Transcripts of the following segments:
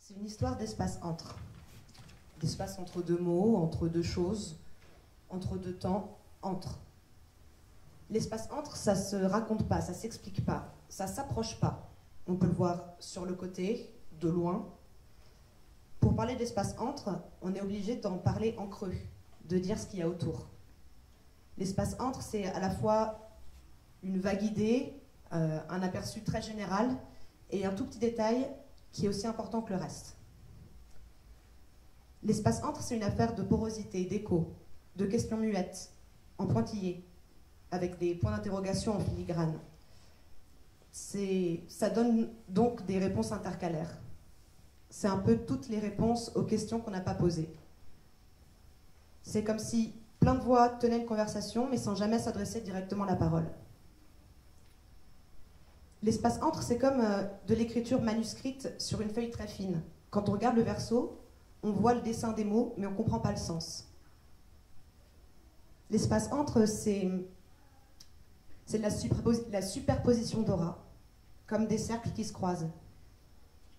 C'est une histoire d'espace entre. D'espace entre deux mots, entre deux choses, entre deux temps, entre. L'espace entre, ça se raconte pas, ça s'explique pas, ça s'approche pas. On peut le voir sur le côté, de loin. Pour parler d'espace entre, on est obligé d'en parler en creux, de dire ce qu'il y a autour. L'espace entre, c'est à la fois une vague idée, un aperçu très général, et un tout petit détail qui est aussi important que le reste. L'espace entre, c'est une affaire de porosité, d'écho, de questions muettes, en pointillé, avec des points d'interrogation en filigrane. Ça donne donc des réponses intercalaires. C'est un peu toutes les réponses aux questions qu'on n'a pas posées. C'est comme si plein de voix tenaient une conversation, mais sans jamais s'adresser directement la parole. L'espace entre, c'est comme de l'écriture manuscrite sur une feuille très fine. Quand on regarde le verso, on voit le dessin des mots, mais on ne comprend pas le sens. L'espace entre, c'est de la superposition d'aura, comme des cercles qui se croisent.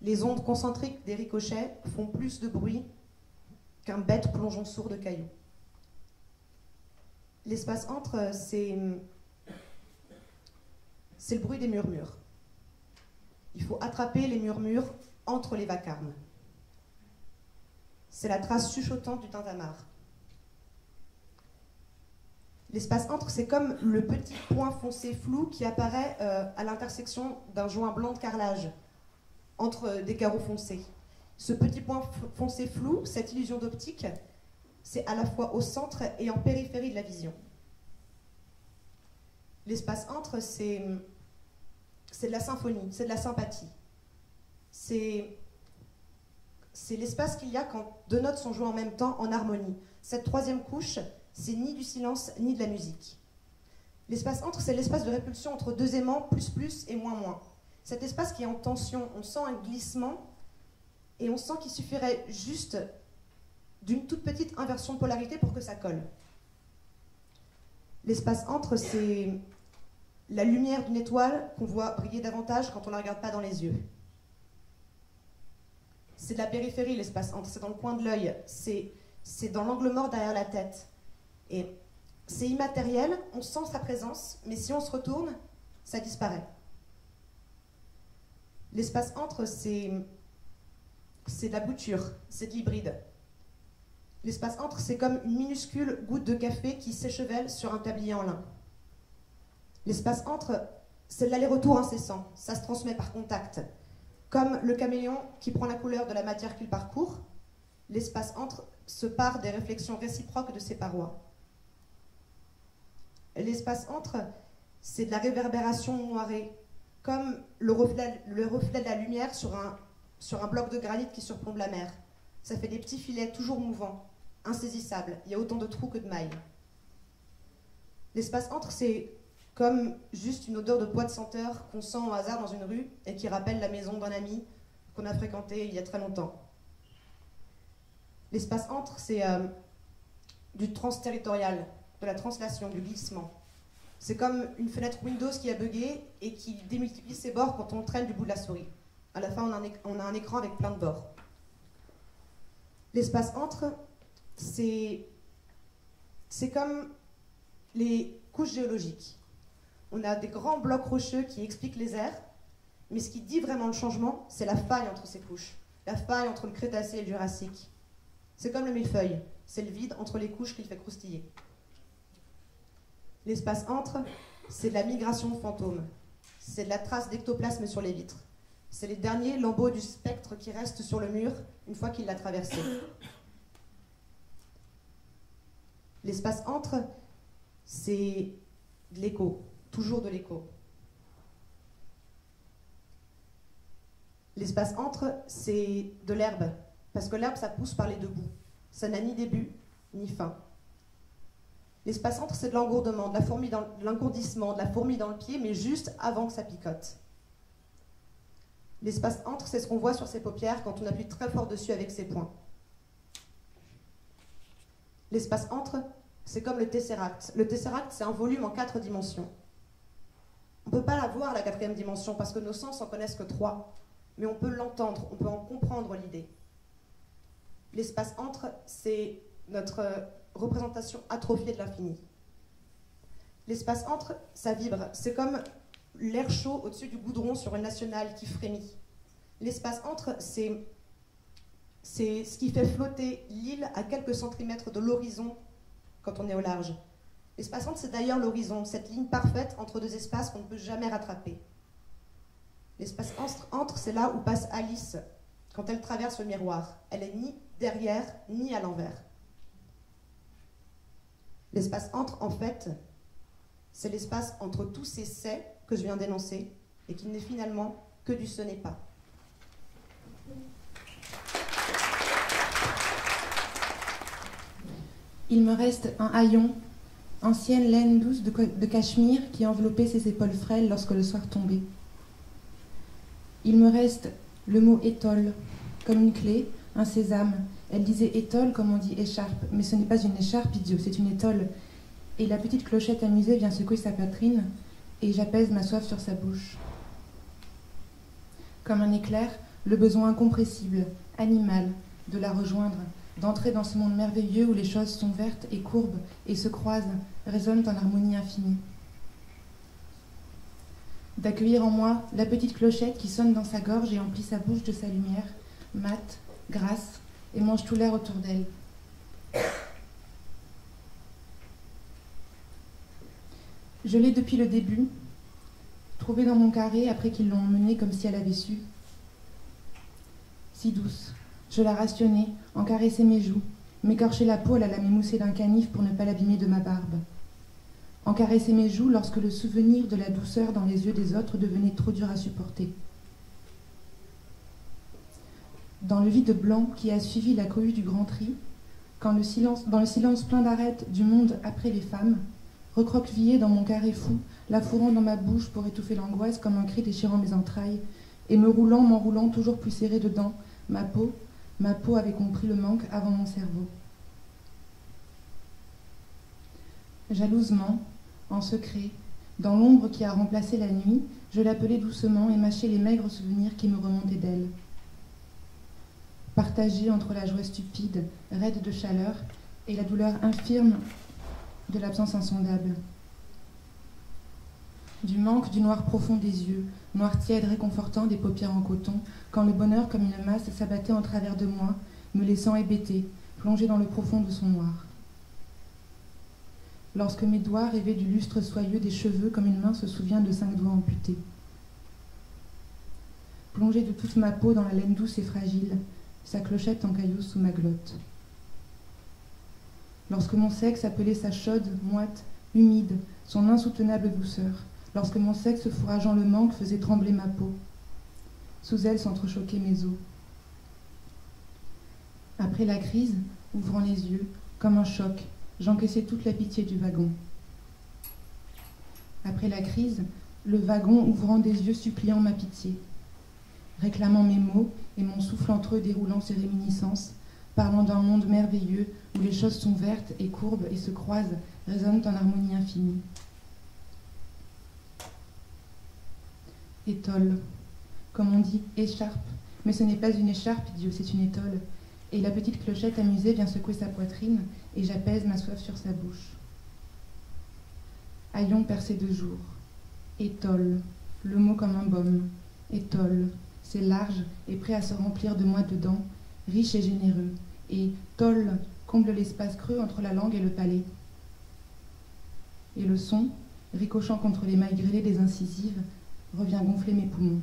Les ondes concentriques des ricochets font plus de bruit qu'un bête plongeon sourd de cailloux. L'espace entre, c'est le bruit des murmures. Il faut attraper les murmures entre les vacarmes. C'est la trace chuchotante du tintamarre. L'espace entre, c'est comme le petit point foncé flou qui apparaît à l'intersection d'un joint blanc de carrelage entre des carreaux foncés. Ce petit point foncé flou, cette illusion d'optique, c'est à la fois au centre et en périphérie de la vision. L'espace entre, c'est de la symphonie, c'est de la sympathie. C'est l'espace qu'il y a quand deux notes sont jouées en même temps en harmonie. Cette troisième couche, c'est ni du silence ni de la musique. L'espace entre, c'est l'espace de répulsion entre deux aimants, plus et moins. Cet espace qui est en tension, on sent un glissement et on sent qu'il suffirait juste d'une toute petite inversion de polarité pour que ça colle. L'espace entre, c'est la lumière d'une étoile qu'on voit briller davantage quand on ne la regarde pas dans les yeux. C'est de la périphérie, l'espace entre, c'est dans le coin de l'œil, c'est dans l'angle mort derrière la tête. Et c'est immatériel, on sent sa présence, mais si on se retourne, ça disparaît. L'espace entre, c'est de la bouture, c'est de l'hybride. L'espace entre, c'est comme une minuscule goutte de café qui s'échevèle sur un tablier en lin. L'espace entre, c'est de l'aller-retour incessant, ça se transmet par contact. Comme le caméléon qui prend la couleur de la matière qu'il parcourt, l'espace entre se part des réflexions réciproques de ses parois. L'espace entre, c'est de la réverbération moirée, comme le reflet de la lumière sur un bloc de granit qui surplombe la mer. Ça fait des petits filets toujours mouvants, insaisissables. Il y a autant de trous que de mailles. L'espace entre, c'est comme juste une odeur de bois de senteur qu'on sent au hasard dans une rue et qui rappelle la maison d'un ami qu'on a fréquenté il y a très longtemps. L'espace entre, c'est du transterritorial, de la translation, du glissement. C'est comme une fenêtre Windows qui a bugué et qui démultiplie ses bords quand on traîne du bout de la souris. À la fin, on a un écran avec plein de bords. L'espace entre, c'est comme les couches géologiques. On a des grands blocs rocheux qui expliquent les airs, mais ce qui dit vraiment le changement, c'est la faille entre ces couches, la faille entre le Crétacé et le Jurassique. C'est comme le millefeuille, c'est le vide entre les couches qui le fait croustiller. L'espace entre, c'est de la migration de fantômes, c'est de la trace d'ectoplasme sur les vitres. C'est les derniers lambeaux du spectre qui restent sur le mur une fois qu'il l'a traversé. L'espace entre, c'est de l'écho, toujours de l'écho. L'espace entre, c'est de l'herbe, parce que l'herbe, ça pousse par les deux bouts. Ça n'a ni début, ni fin. L'espace entre, c'est de l'engourdement, de l'engourdissement, de la fourmi dans le pied, mais juste avant que ça picote. L'espace entre, c'est ce qu'on voit sur ses paupières quand on appuie très fort dessus avec ses poings. L'espace entre, c'est comme le tesseract. Le tesseract, c'est un volume en 4 dimensions. On ne peut pas la voir, la 4e dimension, parce que nos sens en connaissent que 3. mais on peut l'entendre, on peut en comprendre l'idée. L'espace entre, c'est notre représentation atrophiée de l'infini. L'espace entre, ça vibre. C'est comme l'air chaud au-dessus du goudron sur une nationale qui frémit. L'espace entre, c'est ce qui fait flotter l'île à quelques centimètres de l'horizon quand on est au large. L'espace entre, c'est d'ailleurs l'horizon, cette ligne parfaite entre deux espaces qu'on ne peut jamais rattraper. L'espace entre, c'est là où passe Alice quand elle traverse le miroir. Elle est ni derrière, ni à l'envers. L'espace entre, en fait, c'est l'espace entre tous ces c'est que je viens d'énoncer et qui n'est finalement que du ce n'est pas. Il me reste un haillon, ancienne laine douce de cachemire qui enveloppait ses épaules frêles lorsque le soir tombait. Il me reste le mot étole, comme une clé, un sésame. Elle disait étole comme on dit écharpe, mais ce n'est pas une écharpe, idiot, c'est une étole. Et la petite clochette amusée vient secouer sa poitrine, et j'apaise ma soif sur sa bouche. Comme un éclair, le besoin incompressible, animal, de la rejoindre, d'entrer dans ce monde merveilleux où les choses sont vertes et courbes et se croisent, résonnent en harmonie infinie. D'accueillir en moi la petite clochette qui sonne dans sa gorge et emplit sa bouche de sa lumière, mate, grasse, et mange tout l'air autour d'elle. Je l'ai depuis le début, trouvée dans mon carré après qu'ils l'ont emmenée comme si elle avait su. Si douce, je la rationnais, en caressais mes joues, m'écorchais la peau, elle la m'émousser d'un canif pour ne pas l'abîmer de ma barbe. En caressais mes joues lorsque le souvenir de la douceur dans les yeux des autres devenait trop dur à supporter. Dans le vide blanc qui a suivi la cohue du grand tri, dans le silence plein d'arêtes du monde après les femmes, recroquevillée dans mon carré fou, la fourrant dans ma bouche pour étouffer l'angoisse comme un cri déchirant mes entrailles, et m'enroulant toujours plus serré dedans, ma peau avait compris le manque avant mon cerveau. Jalousement, en secret, dans l'ombre qui a remplacé la nuit, je l'appelais doucement et mâchais les maigres souvenirs qui me remontaient d'elle. Partagée entre la joie stupide, raide de chaleur, et la douleur infirme de l'absence insondable. Du manque du noir profond des yeux, noir tiède réconfortant des paupières en coton, quand le bonheur comme une masse s'abattait en travers de moi, me laissant hébété, plongé dans le profond de son noir. Lorsque mes doigts rêvaient du lustre soyeux des cheveux comme une main se souvient de 5 doigts amputés. Plongé de toute ma peau dans la laine douce et fragile, sa clochette en cailloux sous ma glotte. Lorsque mon sexe appelait sa chaude, moite, humide, son insoutenable douceur, lorsque mon sexe fourrageant le manque faisait trembler ma peau. Sous elle s'entrechoquaient mes os. Après la crise, ouvrant les yeux, comme un choc, j'encaissais toute la pitié du wagon. Après la crise, le wagon ouvrant des yeux suppliant ma pitié, réclamant mes mots et mon souffle entre eux déroulant ses réminiscences, parlant d'un monde merveilleux où les choses sont vertes et courbes et se croisent, résonnent en harmonie infinie. Étole, comme on dit, écharpe, mais ce n'est pas une écharpe, idiot, c'est une étole. Et la petite clochette amusée vient secouer sa poitrine, et j'apaise ma soif sur sa bouche. Haillon percé de jour. Étole, le mot comme un baume. Étole, c'est large et prêt à se remplir de moi dedans, riche et généreux. Et tol comble l'espace creux entre la langue et le palais. Et le son, ricochant contre les mailles grêlées des incisives, revient gonfler mes poumons.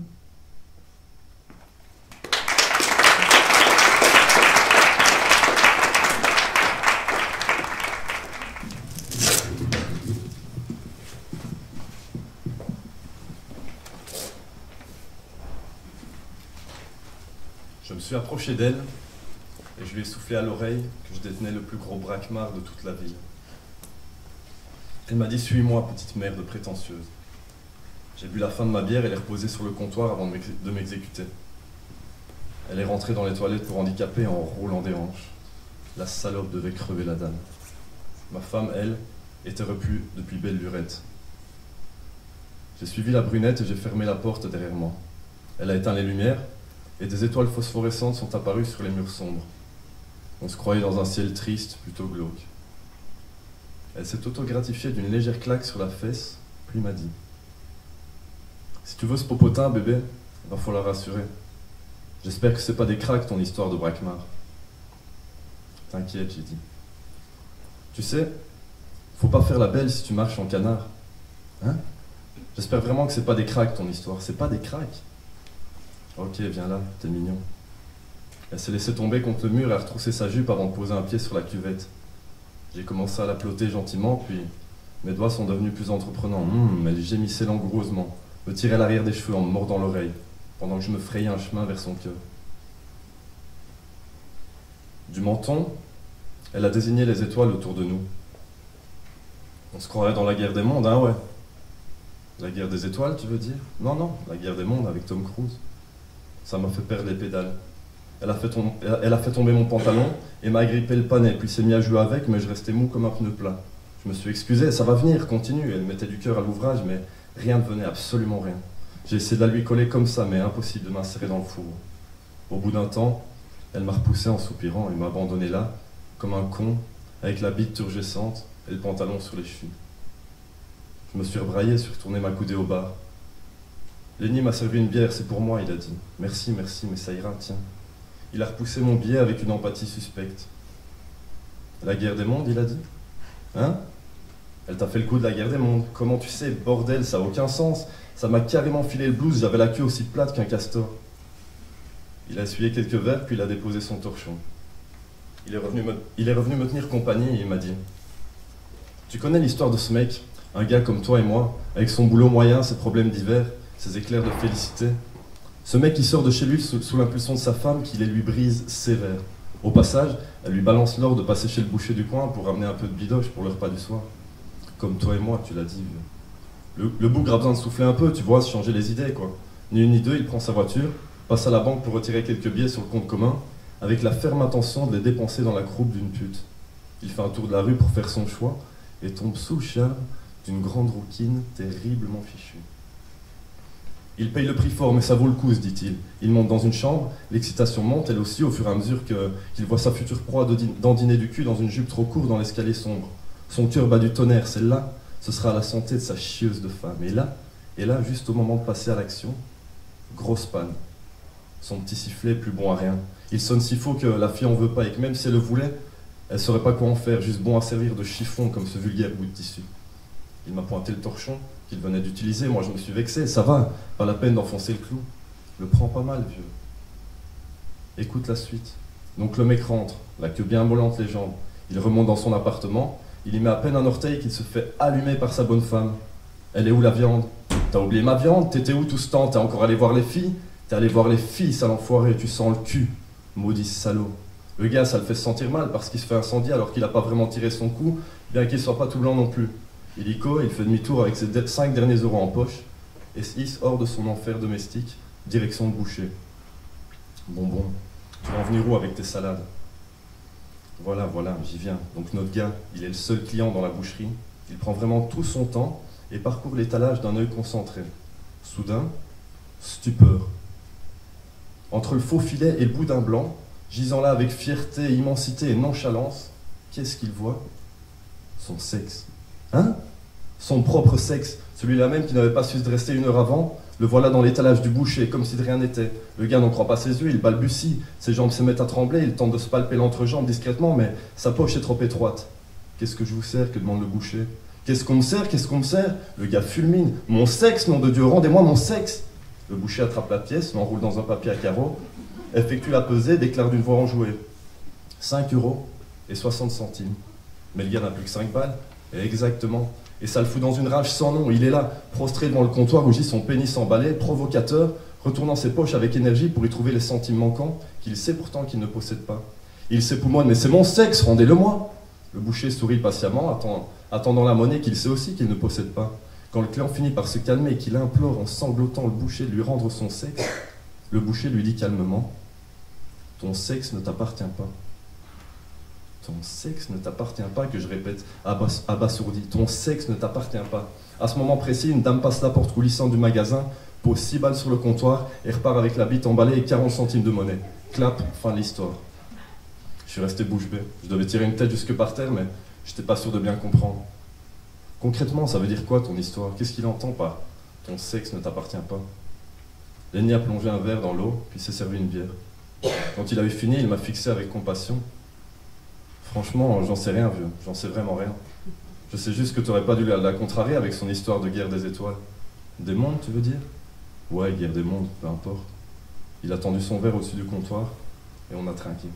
Je me suis approché d'elle et je lui ai soufflé à l'oreille que je détenais le plus gros braquemar de toute la ville. Elle m'a dit « Suis-moi, petite merde prétentieuse ». J'ai bu la fin de ma bière et l'ai reposée sur le comptoir avant de m'exécuter. Elle est rentrée dans les toilettes pour handicapés en roulant des hanches. La salope devait crever la dalle. Ma femme, elle, était repue depuis belle lurette. J'ai suivi la brunette et j'ai fermé la porte derrière moi. Elle a éteint les lumières et des étoiles phosphorescentes sont apparues sur les murs sombres. On se croyait dans un ciel triste, plutôt glauque. Elle s'est auto-gratifiée d'une légère claque sur la fesse, puis m'a dit « Si tu veux ce popotin, bébé, va falloir rassurer. J'espère que c'est pas des cracks ton histoire de Braquemar. » T'inquiète, j'ai dit. Tu sais, faut pas faire la belle si tu marches en canard. Hein? J'espère vraiment que c'est pas des cracks ton histoire, c'est pas des cracks. Ok, viens là, t'es mignon. Elle s'est laissée tomber contre le mur et a retroussé sa jupe avant de poser un pied sur la cuvette. J'ai commencé à la plotter gentiment, puis mes doigts sont devenus plus entreprenants. Elle gémissait langoureusement, me tirait l'arrière des cheveux en me mordant l'oreille, pendant que je me frayais un chemin vers son cœur. Du menton, elle a désigné les étoiles autour de nous. On se croirait dans la guerre des mondes, hein, ouais. La guerre des étoiles, tu veux dire? Non, non, la guerre des mondes avec Tom Cruise. Ça m'a fait perdre les pédales. Elle a fait tomber mon pantalon et m'a agrippé le pannet, puis s'est mis à jouer avec, mais je restais mou comme un pneu plat. Je me suis excusé, ça va venir, continue. Elle mettait du cœur à l'ouvrage, mais rien ne venait, absolument rien. J'ai essayé de la lui coller comme ça, mais impossible de m'insérer dans le four. Au bout d'un temps, elle m'a repoussé en soupirant et m'a abandonné là, comme un con, avec la bite turgescente et le pantalon sur les chevilles. Je me suis rebraillé, suis retourné m'accouder au bar. Lenny m'a servi une bière, c'est pour moi, il a dit. Merci, merci, mais ça ira, tiens. Il a repoussé mon billet avec une empathie suspecte. La guerre des mondes, il a dit. Hein? Elle t'a fait le coup de la guerre des mondes. Comment tu sais, bordel, ça n'a aucun sens. Ça m'a carrément filé le blues, j'avais la queue aussi plate qu'un castor. Il a essuyé quelques verres, puis il a déposé son torchon. Il est revenu me tenir compagnie et il m'a dit « Tu connais l'histoire de ce mec, un gars comme toi et moi, avec son boulot moyen, ses problèmes divers, ses éclairs de félicité. Ce mec qui sort de chez lui sous l'impulsion de sa femme qui les lui brise sévère. Au passage, elle lui balance l'ordre de passer chez le boucher du coin pour ramener un peu de bidoche pour le repas du soir. Comme toi et moi, tu l'as dit, vieux. Le bougre a besoin de souffler un peu, tu vois, se changer les idées, quoi. Ni une ni deux, il prend sa voiture, passe à la banque pour retirer quelques billets sur le compte commun, avec la ferme intention de les dépenser dans la croupe d'une pute. Il fait un tour de la rue pour faire son choix et tombe sous le charme d'une grande rouquine terriblement fichue. Il paye le prix fort, mais ça vaut le coup, se dit-il. Il monte dans une chambre, l'excitation monte, elle aussi, au fur et à mesure qu'il voit sa future proie dandiner du cul dans une jupe trop courte dans l'escalier sombre. Son cœur bat du tonnerre, celle-là, ce sera à la santé de sa chieuse de femme. Et là, juste au moment de passer à l'action, grosse panne. Son petit sifflet, plus bon à rien. Il sonne si faux que la fille en veut pas et que même si elle le voulait, elle saurait pas quoi en faire, juste bon à servir de chiffon comme ce vulgaire bout de tissu. Il m'a pointé le torchon qu'il venait d'utiliser, moi je me suis vexé, ça va, pas la peine d'enfoncer le clou. Le prends pas mal, vieux. Écoute la suite. Donc le mec rentre, la queue bien mollante les jambes. Il remonte dans son appartement, il y met à peine un orteil qu'il se fait allumer par sa bonne femme. Elle est où la viande? T'as oublié ma viande? T'étais où tout ce temps? T'es encore allé voir les filles? T'es allé voir les filles, sale enfoiré, tu sens le cul. Maudit salaud. Le gars, ça le fait se sentir mal parce qu'il se fait incendier alors qu'il a pas vraiment tiré son coup, bien qu'il soit pas tout blanc non plus. Illico, il fait demi-tour avec ses 5 derniers euros en poche et se hisse hors de son enfer domestique, direction le boucher. Bon, tu vas en venir où avec tes salades? Voilà, j'y viens. Donc notre gars, il est le seul client dans la boucherie. Il prend vraiment tout son temps et parcourt l'étalage d'un œil concentré. Soudain, stupeur. Entre le faux filet et le boudin blanc, gisant là avec fierté, immensité et nonchalance, qu'est-ce qu'il voit? Son sexe. Hein? Son propre sexe, celui-là même qui n'avait pas su se dresser une heure avant, le voilà dans l'étalage du boucher, comme si de rien n'était. Le gars n'en croit pas ses yeux, il balbutie, ses jambes se mettent à trembler, il tente de se palper l'entrejambe discrètement, mais sa poche est trop étroite. Qu'est-ce que je vous sers? Que demande le boucher. Qu'est-ce qu'on me sert? Qu'est-ce qu'on me sert? Le gars fulmine. Mon sexe, nom de Dieu, rendez-moi mon sexe! Le boucher attrape la pièce, l'enroule dans un papier à carreaux, effectue la pesée, déclare d'une voix enjouée. 5 euros et 60 centimes. Mais le gars n'a plus que 5 balles. Exactement. Et ça le fout dans une rage sans nom. Il est là, prostré devant le comptoir où gît son pénis emballé, provocateur, retournant ses poches avec énergie pour y trouver les centimes manquants qu'il sait pourtant qu'il ne possède pas. Il s'époumonne, mais c'est mon sexe, rendez-le-moi! Le boucher sourit patiemment, attendant la monnaie qu'il sait aussi qu'il ne possède pas. Quand le client finit par se calmer et qu'il implore en sanglotant le boucher de lui rendre son sexe, le boucher lui dit calmement « Ton sexe ne t'appartient pas. » Ton sexe ne t'appartient pas, que je répète, abasourdi. Ton sexe ne t'appartient pas. À ce moment précis, une dame passe la porte coulissante du magasin, pose 6 balles sur le comptoir et repart avec la bite emballée et 40 centimes de monnaie. Clap, fin de l'histoire. Je suis resté bouche bée. Je devais tirer une tête jusque par terre, mais j'étais pas sûr de bien comprendre. Concrètement, ça veut dire quoi ton histoire? Qu'est-ce qu'il entend par « ton sexe ne t'appartient pas » Lenny a plongé un verre dans l'eau, puis s'est servi une bière. Quand il avait fini, il m'a fixé avec compassion. Franchement, j'en sais rien, vieux. J'en sais vraiment rien. Je sais juste que t'aurais pas dû la contrarier avec son histoire de guerre des étoiles. Des mondes, tu veux dire? Ouais, guerre des mondes, peu importe. Il a tendu son verre au-dessus du comptoir, et on a trinqué.